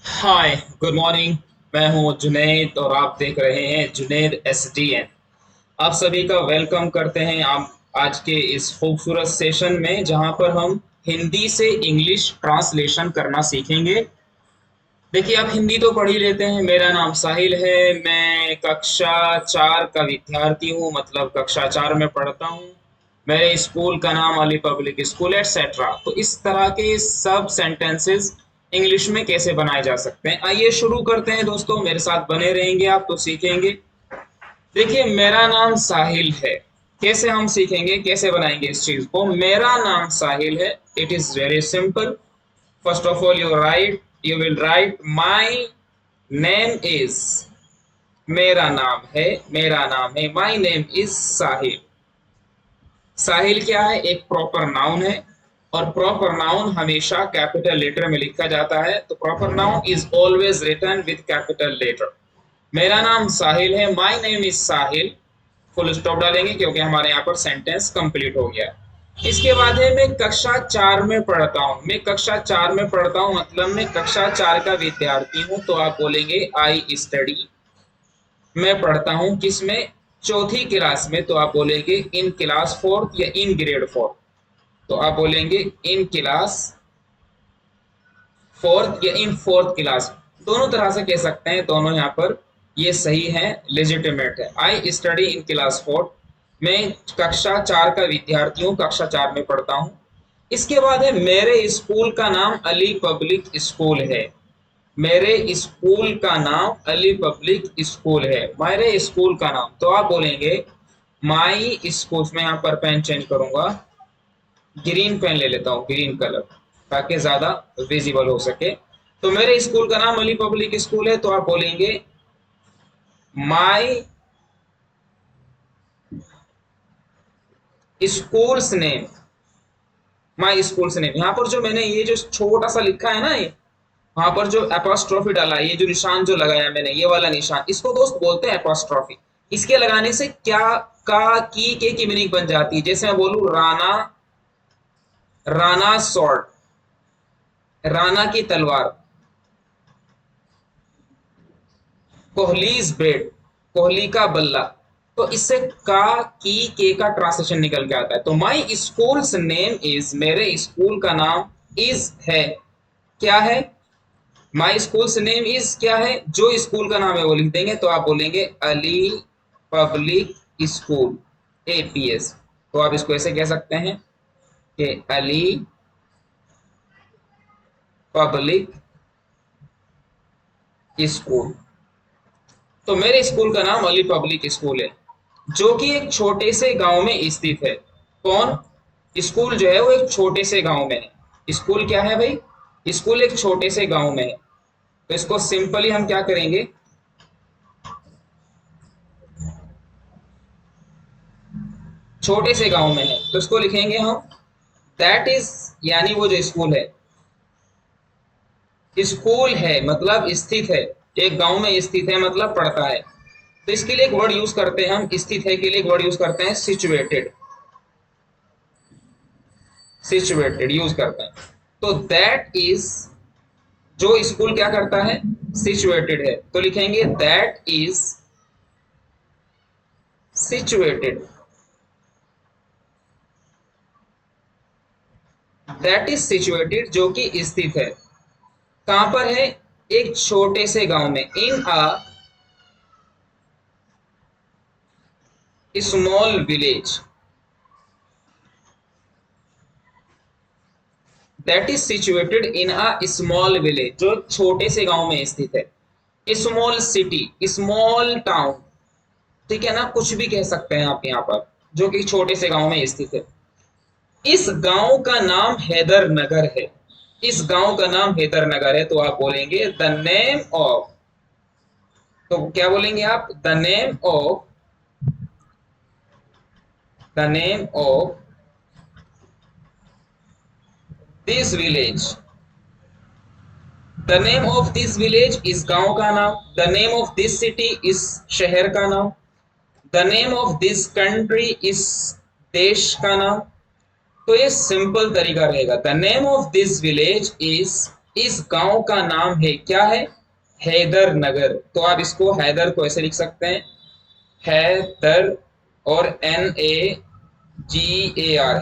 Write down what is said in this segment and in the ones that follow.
हाय, good morning. मैं हूं जुनैद और आप देख रहे हैं जुनैद एसडीएन। आप सभी का वेलकम करते हैं आप आज के इस खूबसूरत सेशन में, जहां पर हम हिंदी से इंग्लिश ट्रांसलेशन करना सीखेंगे। देखिए, आप हिंदी तो पढ़ ही लेते हैं। मेरा नाम साहिल है। मैं कक्षा 4 का विद्यार्थी हूँ, मतलब कक्षा 4 में पढ़ता हूँ। मेरे स्कूल का नाम अली पब्लिक स्कूल एटसेट्रा। तो इस तरह के सब सेंटेंसेस इंग्लिश में कैसे बनाए जा सकते हैं, आइए शुरू करते हैं दोस्तों। मेरे साथ बने रहेंगे आप तो सीखेंगे। देखिए, मेरा नाम साहिल है। कैसे हम सीखेंगे, कैसे बनाएंगे इस चीज को। मेरा नाम साहिल है। It is very simple. First of all, you will write my name is। मेरा नाम है, मेरा नाम है, my name is साहिल। साहिल क्या है? एक प्रॉपर नाउन है। और प्रॉपर नाउन हमेशा कैपिटल लेटर में लिखा जाता है। तो proper noun is always written with capital letter. मेरा नाम साहिल है, my name is Sahil. Full stop डालेंगे क्योंकि हमारे यहाँ पर सेंटेंस कंप्लीट हो गया। इसके बाद है, मैं कक्षा 4 में पढ़ता हूँ। मैं कक्षा 4 में पढ़ता हूँ मतलब मैं कक्षा 4 का विद्यार्थी हूँ। तो आप बोलेंगे आई स्टडी। मैं पढ़ता हूँ किसमें? चौथी क्लास में। तो आप बोलेंगे इन क्लास फोर्थ या इन ग्रेड फोर्थ। तो आप बोलेंगे इन क्लास फोर्थ या इन फोर्थ क्लास। दोनों तरह से कह सकते हैं, दोनों यहाँ पर ये सही है, लेजिटिमेट है। I study in class fourth. मैं कक्षा 4 का विद्यार्थी हूँ, कक्षा 4 में पढ़ता हूँ। इसके बाद है, मेरे स्कूल का नाम अली पब्लिक स्कूल है। मेरे स्कूल का नाम अली पब्लिक स्कूल है। मेरे स्कूल का नाम। तो आप बोलेंगे माई स्कूल। में यहाँ पर पेन चेंज करूंगा, ग्रीन पेन ले लेता हूँ, ग्रीन कलर, ताकि ज्यादा विजिबल हो सके। तो मेरे स्कूल का नाम अली पब्लिक स्कूल है। तो आप बोलेंगे माई स्कूल्स नेम। माई स्कूल्स नेम, यहाँ पर जो मैंने ये जो छोटा सा लिखा है ना, ये वहां पर जो एपोस्ट्रोफी डाला है, ये जो निशान जो लगाया मैंने, ये वाला निशान, इसको दोस्त बोलते हैं एपोस्ट्रोफी। इसके लगाने से क्या का की के की मीनिंग बन जाती है। जैसे मैं बोलूं राणा, राणा स्वॉर्ड, राणा की तलवार। कोहलीज बेट, कोहली का बल्ला। तो इससे का की के का ट्रांसलेशन निकल के आता है। तो माई स्कूल्स नेम इज, मेरे स्कूल का नाम इज है। क्या है? माई स्कूल्स नेम इज क्या है? जो स्कूल का नाम है वो लिख देंगे। तो आप बोलेंगे अली पब्लिक स्कूल, एपीएस। तो आप इसको ऐसे कह सकते हैं कि अली पब्लिक स्कूल। तो मेरे स्कूल का नाम अली पब्लिक स्कूल है, जो कि एक छोटे से गांव में स्थित है। कौन? स्कूल जो है वो एक छोटे से गांव में है। स्कूल क्या है भाई? स्कूल एक छोटे से गांव में है। तो इसको सिंपली हम क्या करेंगे, छोटे से गांव में है तो इसको लिखेंगे हम दैट इज, यानी वो जो स्कूल है, स्कूल है मतलब स्थित है, एक गांव में स्थित है मतलब पड़ता है। तो इसके लिए एक वर्ड यूज करते हैं हम, स्थित है के लिए एक वर्ड यूज करते हैं सिचुएटेड। सिचुएटेड यूज करते हैं। तो दैट इज, जो स्कूल क्या करता है? सिचुएटेड है। तो लिखेंगे that is situated. That is situated, जो कि स्थित है। कहां पर है? एक छोटे से गांव में। In a small village. That is situated in a small village, जो छोटे से गांव में स्थित है। स्मॉल सिटी, स्मॉल टाउन, ठीक है ना, कुछ भी कह सकते हैं आप यहाँ पर, जो कि छोटे से गांव में स्थित है। इस गांव का नाम हैदर नगर है। इस गांव का नाम हैदर नगर है। तो आप बोलेंगे द नेम ऑफ। तो क्या बोलेंगे आप? The name of, the name of this village. The name of this village इस गांव का नाम। The name of this city इस शहर का नाम। The name of this country इस देश का नाम। तो ये सिंपल तरीका रहेगा। The name of this village is इस गांव का नाम है, क्या है? हैदर नगर। तो आप इसको हैदर को ऐसे लिख सकते हैं, हैदर, और NAGAR,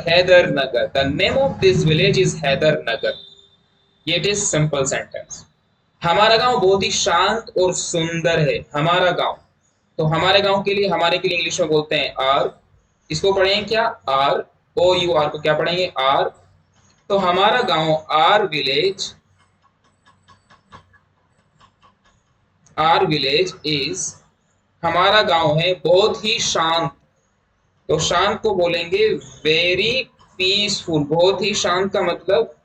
Haidar Nagar. The name of this village is Haidar Nagar. ये इट इज सिंपल सेंटेंस। हमारा गांव बहुत ही शांत और सुंदर है, हमारा गांव। तो हमारे गांव के लिए, हमारे के लिए इंग्लिश में बोलते हैं आर। इसको पढ़ेंगे क्या? आर, OUR को क्या पढ़ेंगे? आर। तो हमारा गांव, आर विलेज इज, हमारा गांव है बहुत ही शांत। तो शांत को बोलेंगे वेरी पीसफुल। बहुत ही शांत का मतलब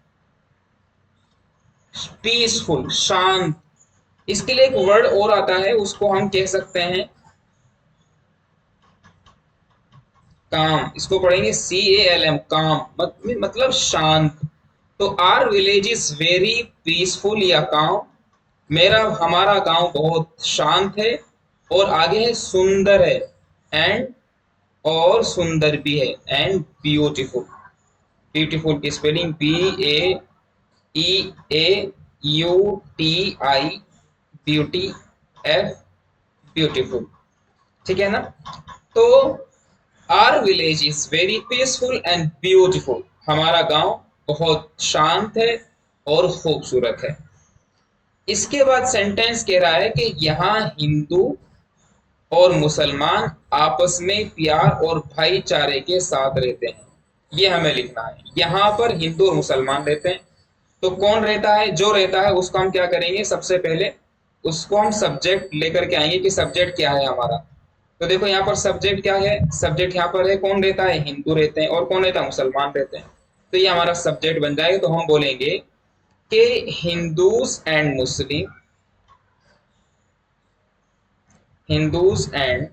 पीसफुल, शांत। इसके लिए एक वर्ड और आता है, उसको हम कह सकते हैं काम। इसको पढ़ेंगे CALM, काम। मतलब शांत। तो our village is very peaceful या काम। हमारा गांव बहुत शांत है, और आगे है सुंदर है, एंड, और सुंदर भी है, एंड ब्यूटीफुल। ब्यूटीफुल की spelling BAEAUTI, beauty, F, beautiful. ठीक है ना? तो our village is very peaceful and beautiful. हमारा गांव बहुत शांत है और खूबसूरत है। इसके बाद सेंटेंस कह रहा है कि यहाँ हिंदू और मुसलमान आपस में प्यार और भाईचारे के साथ रहते हैं। ये हमें लिखना है। यहाँ पर हिंदू और मुसलमान रहते हैं। तो कौन रहता है? जो रहता है उसको हम क्या करेंगे? सबसे पहले उसको हम सब्जेक्ट लेकर के आएंगे कि सब्जेक्ट क्या है हमारा। तो देखो यहाँ पर सब्जेक्ट क्या है? सब्जेक्ट यहाँ पर है, कौन रहता है? हिंदू रहते हैं। और कौन रहता है? मुसलमान रहते हैं। तो ये हमारा सब्जेक्ट बन जाएगा। तो हम बोलेंगे कि Hindus and Muslim, Hindus and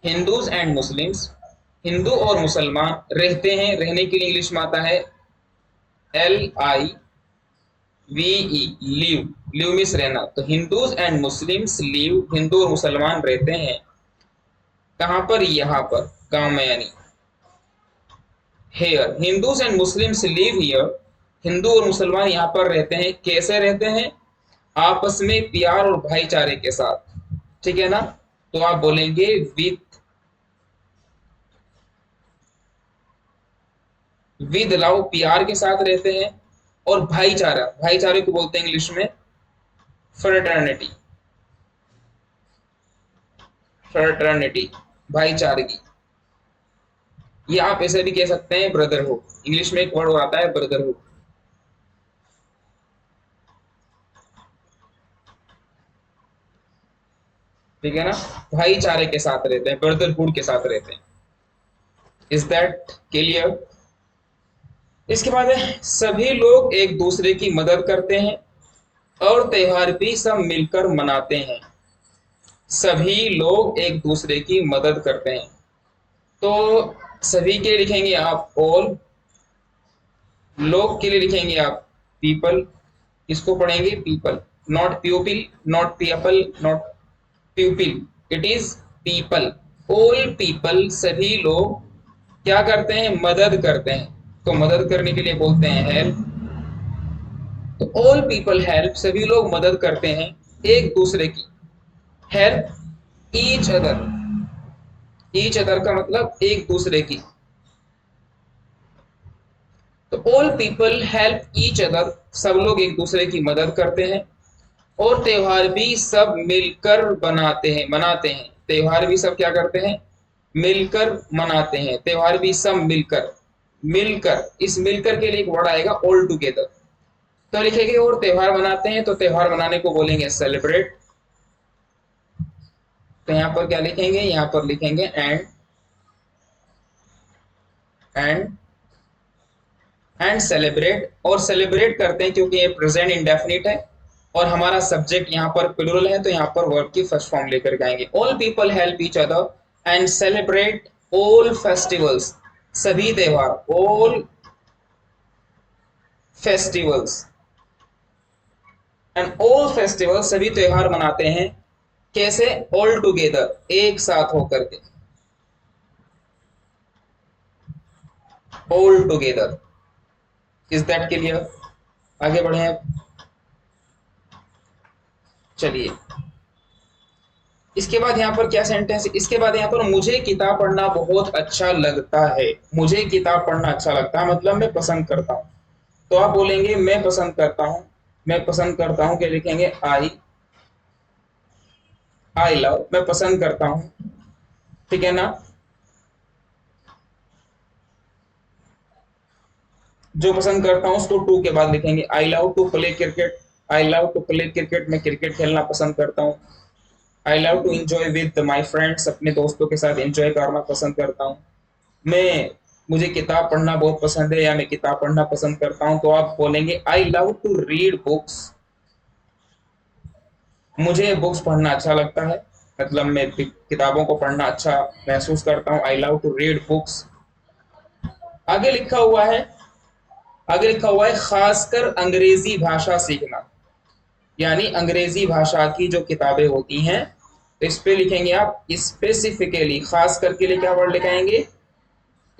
Hindus and Muslims, Hindu और मुसलमान रहते हैं। रहने के लिए इंग्लिश में आता है LIVE, लिव। लिव मीन्स रहना। तो Hindus and Muslims live, Hindu और मुसलमान रहते हैं। कहां पर? यहाँ पर, गांव में, यानी here. Hindus and Muslims live here, हिंदू और मुसलमान यहाँ पर रहते हैं। कैसे रहते हैं? आपस में प्यार और भाईचारे के साथ। ठीक है ना? तो आप बोलेंगे विद लव, प्यार के साथ रहते हैं। और भाईचारा, भाईचारे को बोलते हैं इंग्लिश में फ्रेटर्निटी, फ्रेटर्निटी, भाईचारगी। ये आप ऐसे भी कह सकते हैं ब्रदरहुड। इंग्लिश में एक वर्ड और आता है ब्रदरहुड। ठीक है ना? भाईचारे के साथ रहते हैं, ब्रदरहुड के साथ रहते हैं। Is that clear? इसके बाद है सभी लोग एक दूसरे की मदद करते हैं और त्योहार भी सब मिलकर मनाते हैं। सभी लोग एक दूसरे की मदद करते हैं। तो सभी के लिए लिखेंगे आप ऑल, लोग के लिए लिखेंगे आप पीपल। इसको पढ़ेंगे people, not प्यूपिल, not people, not प्यूपिल, it is people. All people, सभी लोग क्या करते हैं? मदद करते हैं। तो मदद करने के लिए बोलते हैं हेल्प। तो ऑल पीपल हेल्प, सभी लोग मदद करते हैं एक दूसरे की। Help each other, each other का मतलब एक दूसरे की। तो all people help each other, सब लोग एक दूसरे की मदद करते हैं। और त्योहार भी सब मिलकर मनाते हैं। त्योहार भी सब क्या करते हैं? मिलकर मनाते हैं। त्योहार भी सब मिलकर, मिलकर, इस मिलकर के लिए एक वर्ड आएगा ऑल टुगेदर। तो लिखेंगे और त्योहार मनाते हैं। तो त्योहार मनाने को बोलेंगे सेलिब्रेट। तो यहाँ पर क्या लिखेंगे? यहाँ पर लिखेंगे एंड एंड सेलिब्रेट। और सेलिब्रेट करते हैं क्योंकि ये प्रेजेंट इंडेफिनिट है और हमारा सब्जेक्ट यहाँ पर प्लूरल है। तो यहाँ पर वर्ब की फर्स्ट फॉर्म लेकर के आएंगे। All people help each other and celebrate all festivals, सभी त्योहार, all festivals, and all festivals, सभी त्योहार मनाते हैं। कैसे? ऑल टुगेदर, एक साथ होकर के, all together. Is that clear? आगे बढ़े अब। चलिए, इसके बाद यहाँ पर क्या सेंटेंस, इसके बाद यहाँ पर मुझे किताब पढ़ना बहुत अच्छा लगता है। मुझे किताब पढ़ना अच्छा लगता है मतलब मैं पसंद करता हूँ। तो आप बोलेंगे मैं पसंद करता हूँ। मैं पसंद करता हूँ क्या लिखेंगे? आई लव, मैं पसंद करता हूँ। ठीक है ना? जो पसंद करता हूँ उसको टू के बाद लिखेंगे। I love to play cricket. I love to play cricket, मैं क्रिकेट खेलना पसंद करता हूँ। I love to enjoy with my friends, अपने दोस्तों के साथ एंजॉय करना पसंद करता हूँ। मैं मुझे किताब पढ़ना बहुत पसंद है या मैं किताब पढ़ना पसंद करता हूँ। तो आप बोलेंगे I love to read books. मुझे बुक्स पढ़ना अच्छा लगता है, मतलब मैं किताबों को पढ़ना अच्छा महसूस करता हूँ। I love to read books. आगे लिखा हुआ है, आगे लिखा हुआ है खासकर अंग्रेजी भाषा सीखना, यानी अंग्रेजी भाषा की जो किताबें होती हैं, तो इस पे लिखेंगे आप स्पेसिफिकली। खास करके लिए क्या वर्ड लिखाएंगे?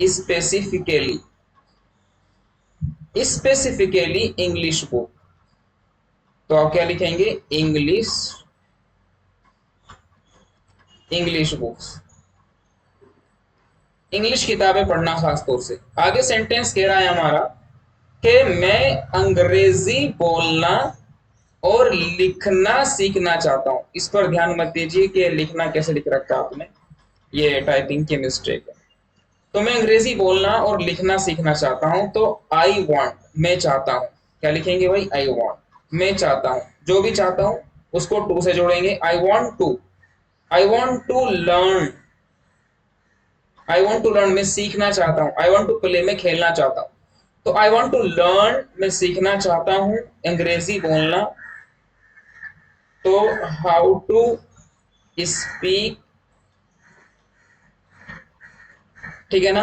स्पेसिफिकली। Specifically English book. तो आप क्या लिखेंगे? English, English books. इंग्लिश किताबें पढ़ना खास तौर से। आगे सेंटेंस कह रहा है हमारा कि मैं अंग्रेजी बोलना और लिखना सीखना चाहता हूं। इस पर ध्यान मत दीजिए कि लिखना कैसे लिख रखा आपने, ये टाइपिंग की मिस्टेक है। तो मैं अंग्रेजी बोलना और लिखना सीखना चाहता हूं। तो आई वॉन्ट, मैं चाहता हूं। क्या लिखेंगे भाई? आई वॉन्ट, मैं चाहता हूं। जो भी चाहता हूं उसको टू से जोड़ेंगे। I want to, I want to learn. I want to learn, मैं सीखना चाहता हूँ। आई वॉन्ट टू प्ले, मैं खेलना चाहता हूँ। तो आई वॉन्ट टू लर्न, मैं सीखना चाहता हूँ अंग्रेजी बोलना। तो हाउ टू स्पीक, ठीक है ना?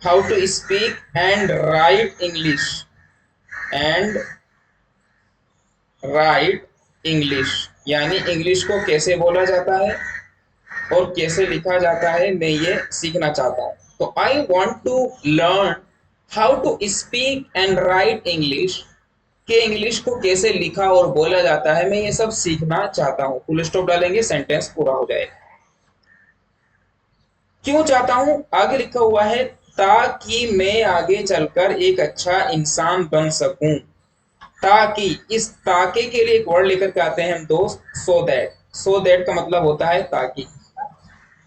How to speak and write English, and write English, यानी इंग्लिश को कैसे बोला जाता है और कैसे लिखा जाता है, मैं ये सीखना चाहता हूँ। तो I want to learn how to speak and write English, कि इंग्लिश को कैसे लिखा और बोला जाता है, मैं ये सब सीखना चाहता हूँ। फुल स्टॉप डालेंगे, सेंटेंस पूरा हो जाएगा। क्यों चाहता हूं? आगे लिखा हुआ है ताकि मैं आगे चलकर एक अच्छा इंसान बन सकूं। ताकि, इस ताकि के लिए एक वर्ड लेकर के आते हैं हम दोस्त, सो दैट। सो दैट का मतलब होता है ताकि,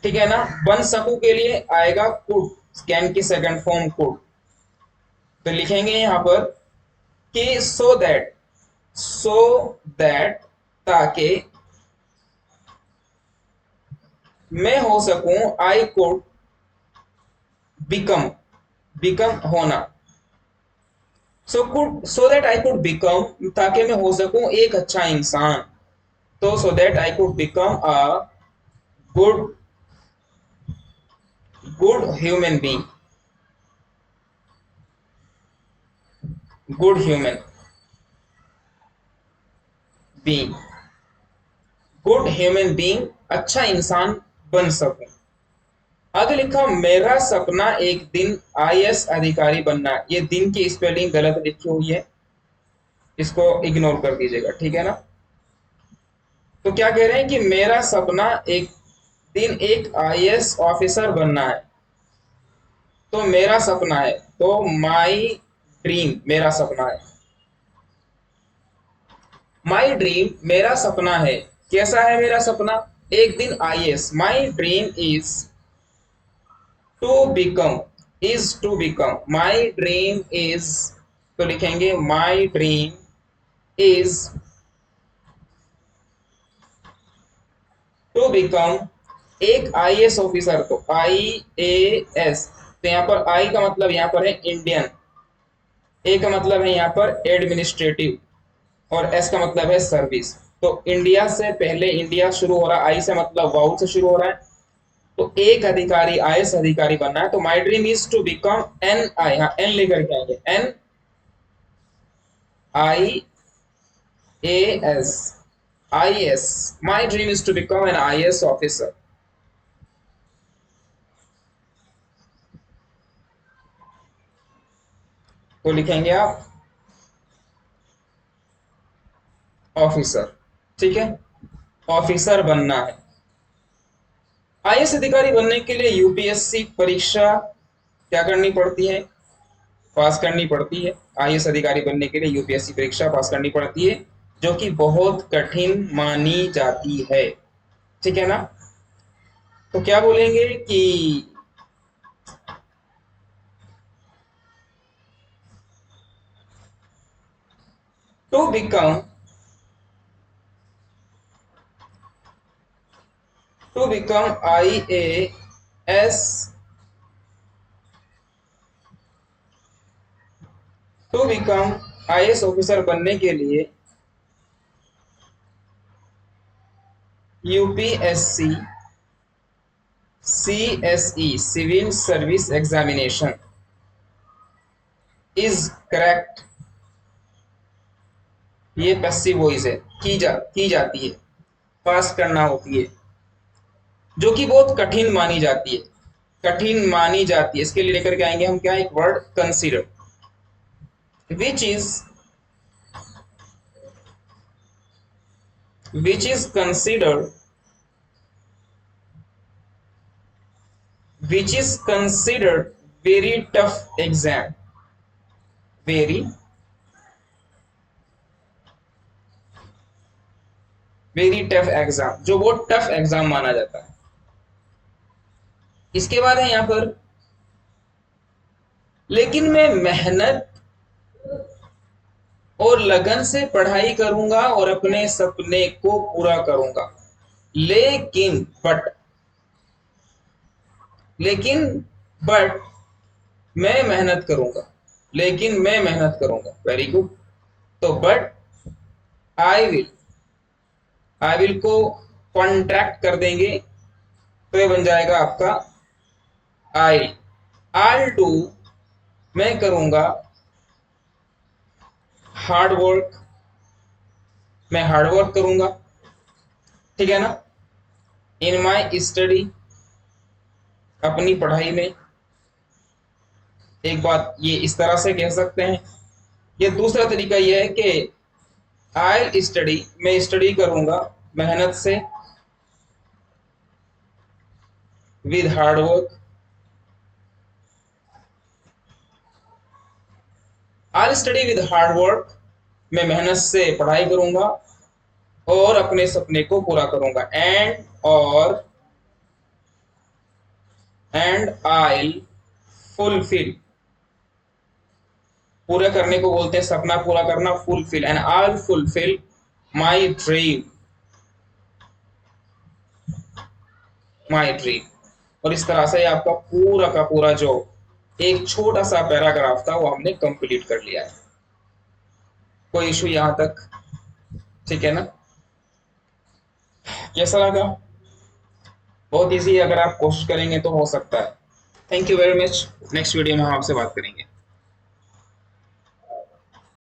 ठीक है ना? बन सकूं के लिए आएगा कुड, कैन की सेकंड फॉर्म कुड। तो लिखेंगे यहां पर कि सो दैट, सो दैट ताकि मैं हो सकूं, आई कुड बिकम, बिकम होना। So that I could become, ताकि मैं हो सकूं एक अच्छा इंसान। तो so that I could become a good, good human being, good human being, good human being, अच्छा इंसान बन सकूं। आगे लिखा मेरा सपना एक दिन आईएएस अधिकारी बनना। ये दिन की स्पेलिंग गलत लिखी हुई है, इसको इग्नोर कर दीजिएगा, ठीक है ना? तो क्या कह रहे हैं कि मेरा सपना एक दिन एक आईएएस ऑफिसर बनना है। तो मेरा सपना है, तो माई ड्रीम, मेरा सपना है। माई ड्रीम, मेरा सपना है। कैसा है मेरा सपना? एक दिन IAS. My dream is to become, is to become, my dream is, तो लिखेंगे my dream is to become एक आईएएस ऑफिसर। तो आई ए एस, तो यहाँ पर आई का मतलब यहाँ पर है इंडियन, ए का मतलब है यहाँ पर एडमिनिस्ट्रेटिव और एस का मतलब है सर्विस। तो इंडिया से पहले इंडिया शुरू हो रहा है, आई से मतलब वाउ से शुरू हो रहा है। तो एक अधिकारी, आईएएस अधिकारी बनना है। तो my dream is to become an I, हाँ एन लेकर के आएंगे, an I A S, I S. My dream is to become an I S officer. तो लिखेंगे आप ऑफिसर। ठीक है, ऑफिसर बनना है। आईएएस अधिकारी बनने के लिए यूपीएससी परीक्षा क्या करनी पड़ती है? पास करनी पड़ती है। आईएएस अधिकारी बनने के लिए यूपीएससी परीक्षा पास करनी पड़ती है, जो कि बहुत कठिन मानी जाती है। ठीक है ना? तो क्या बोलेंगे कि to become IAS, to become IAS officer बनने के लिए UPSC CSE civil service examination is correct. ये पैसिव वॉइस है, की जाती है, पास करना होती है, जो कि बहुत कठिन मानी जाती है। कठिन मानी जाती है, इसके लिए लेकर के आएंगे हम क्या, एक word consider, which is considered, which is considered very tough exam, very tough exam, जो बहुत टफ एग्जाम माना जाता है। इसके बाद है यहां पर, लेकिन मैं मेहनत और लगन से पढ़ाई करूंगा और अपने सपने को पूरा करूंगा। लेकिन बट मैं मेहनत करूंगा, लेकिन मैं मेहनत करूंगा, वेरी गुड। तो बट आई विल को कॉन्ट्रैक्ट कर देंगे, तो ये बन जाएगा आपका आई डू, मैं करूंगा हार्ड वर्क, मैं हार्ड वर्क करूंगा। ठीक है ना? इन माई स्टडी, अपनी पढ़ाई में। एक बात ये इस तरह से कह सकते हैं। ये दूसरा तरीका ये है कि आई स्टडी, मैं स्टडी करूंगा मेहनत से, with hard work. I study with hard work, मैं मेहनत से पढ़ाई करूंगा और अपने सपने को पूरा करूंगा। एंड आई फुलफिल, पूरा करने को बोलते हैं, सपना पूरा करना, fulfil, and I fulfil my dream, और इस तरह से आपका पूरा का पूरा जो एक छोटा सा पैराग्राफ था वो हमने कंप्लीट कर लिया है। कोई इशू यहां तक? ठीक है ना? कैसा लगा? बहुत इजी, अगर आप कोशिश करेंगे तो हो सकता है। Thank you very much. Next video में हम आपसे बात करेंगे।